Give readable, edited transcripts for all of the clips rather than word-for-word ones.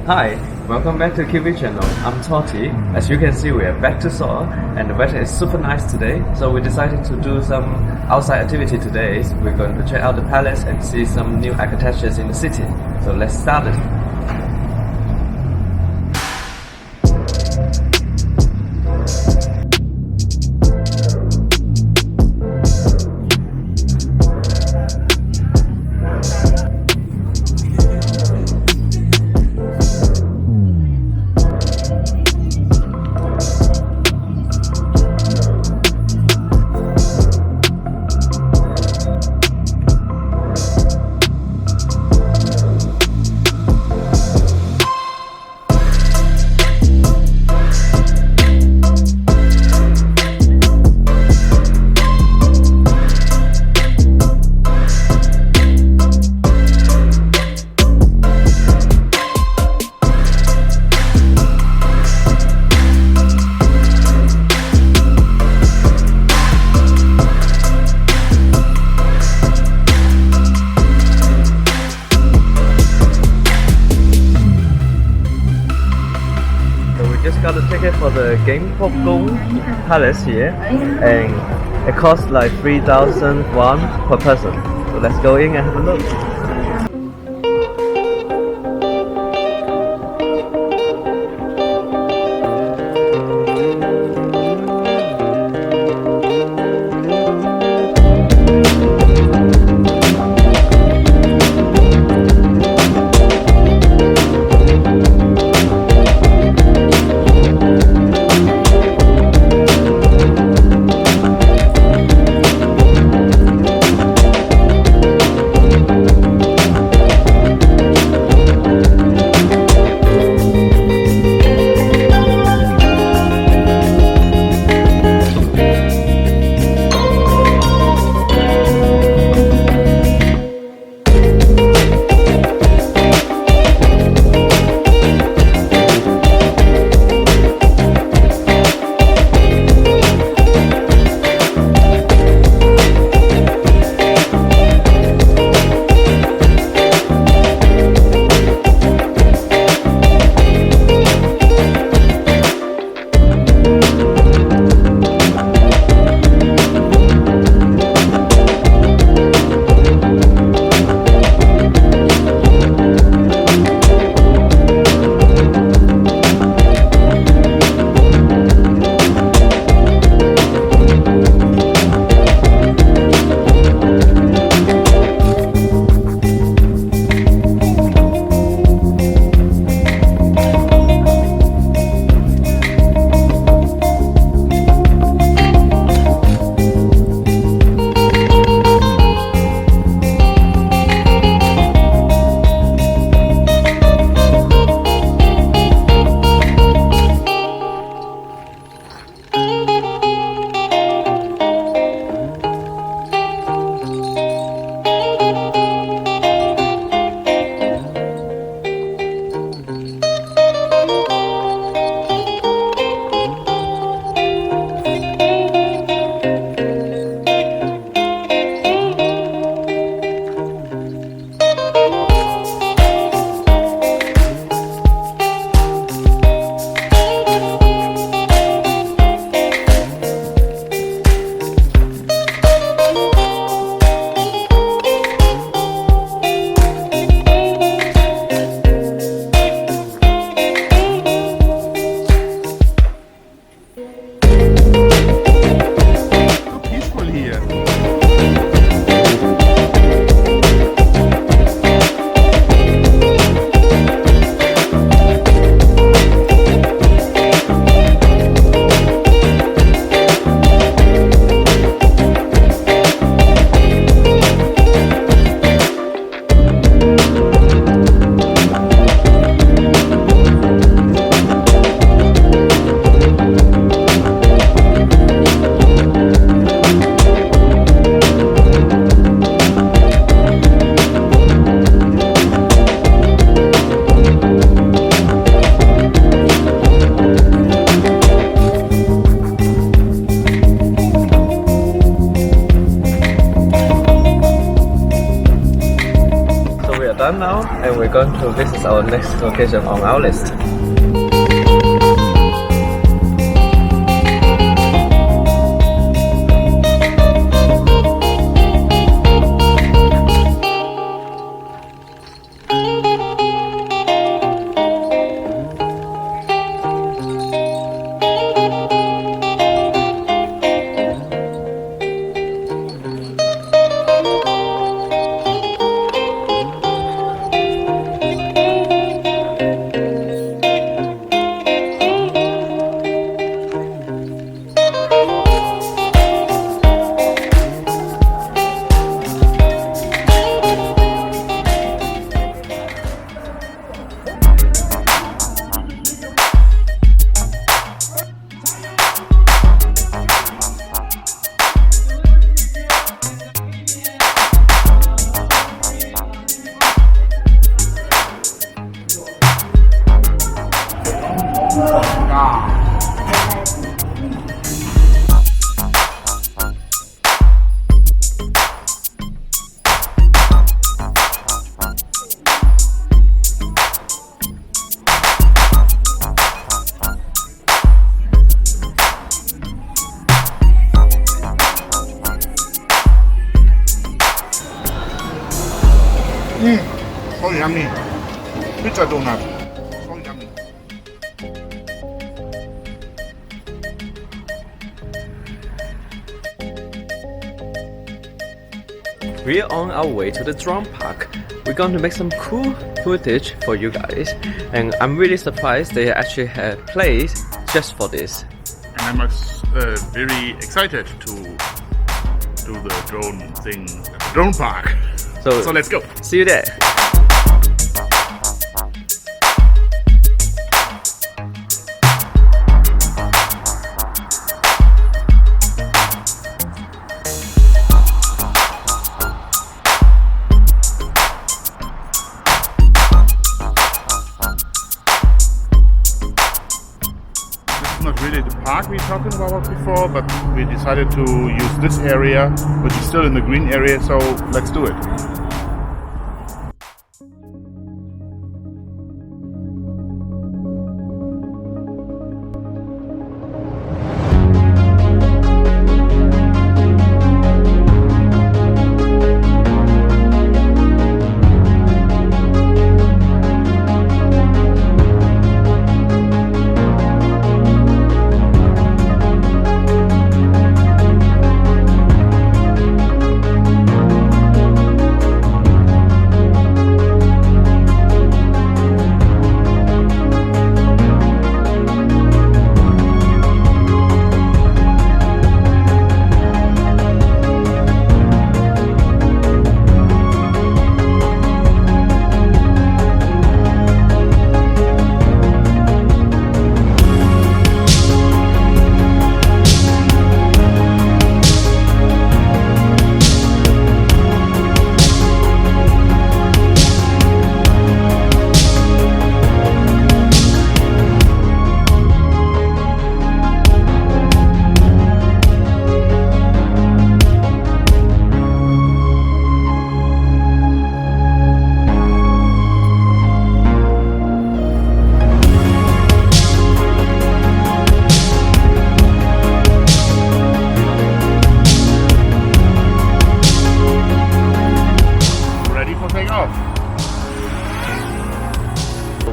Hi, welcome back to QV channel. I'm Toti. As you can see, we are back to Seoul and the weather is super nice today. So we decided to do some outside activity today. So we're going to check out the palace and see some new architectures in the city. So let's start it. Just got a ticket for the Gyeongbokgung Palace here, and it costs like 3,000 won per person. So let's go in and have a look. done now, and we're going to visit our next location on our list. So yummy. Pizza donut. So yummy. We're on our way to the drone park. We're going to make some cool footage for you guys, and I'm really surprised they actually have place just for this. And I'm very excited to do the drone thing at the drone park. So let's go. See you there. Not really the park we were talking about before, but we decided to use this area, which is still in the green area, so let's do it.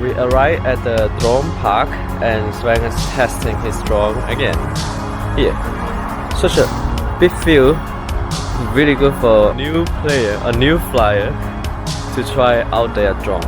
We arrived at the drone park and Sven is testing his drone again. Here, such a big field, really good for a new player, a new flyer to try out their drone.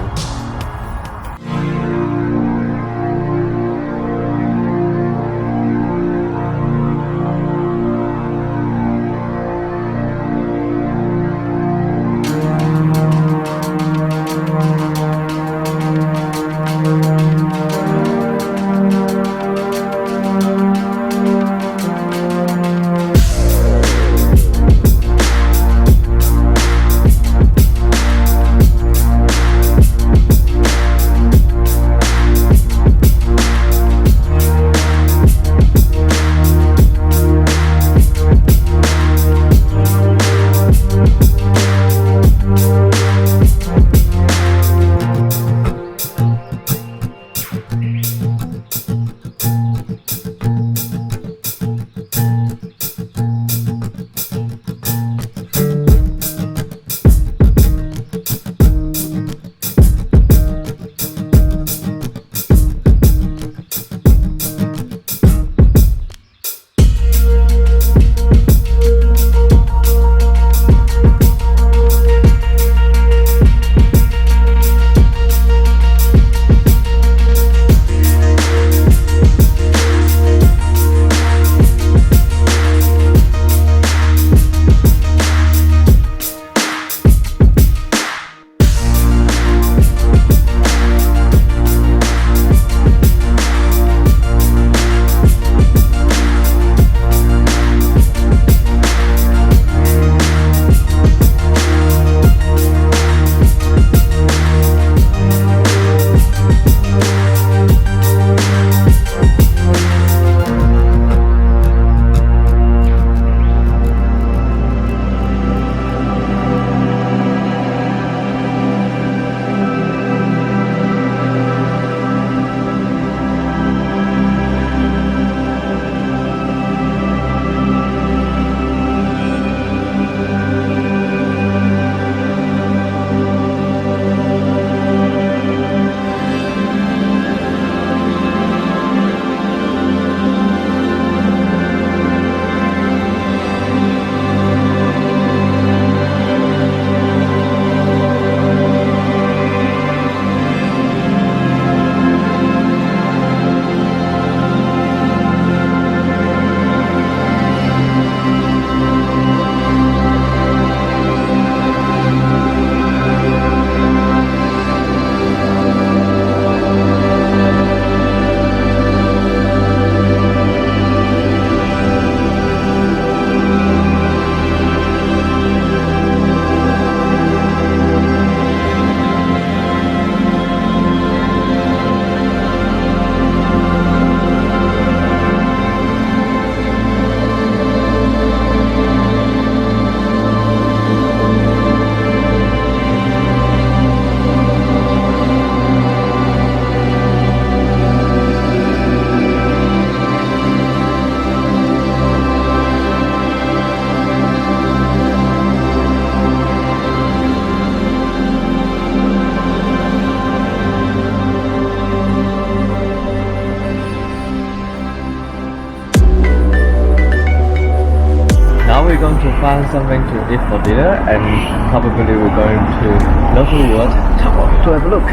find something to eat for dinner, and probably we're going to Local World Tower to have a look.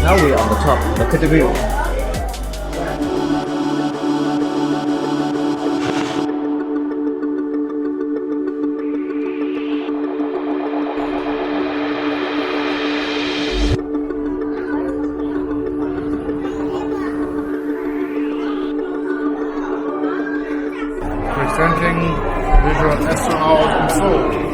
Now we're on the top. Look at the view. Presenting visual astronaut in Seoul.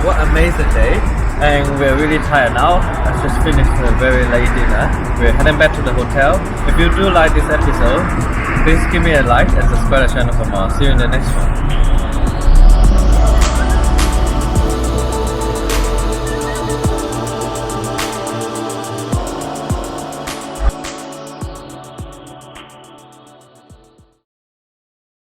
What an amazing day, and we're really tired now. I just finished a very late dinner. We're heading back to the hotel. If you do like this episode, please give me a like and subscribe to the channel for more. See you in the next one.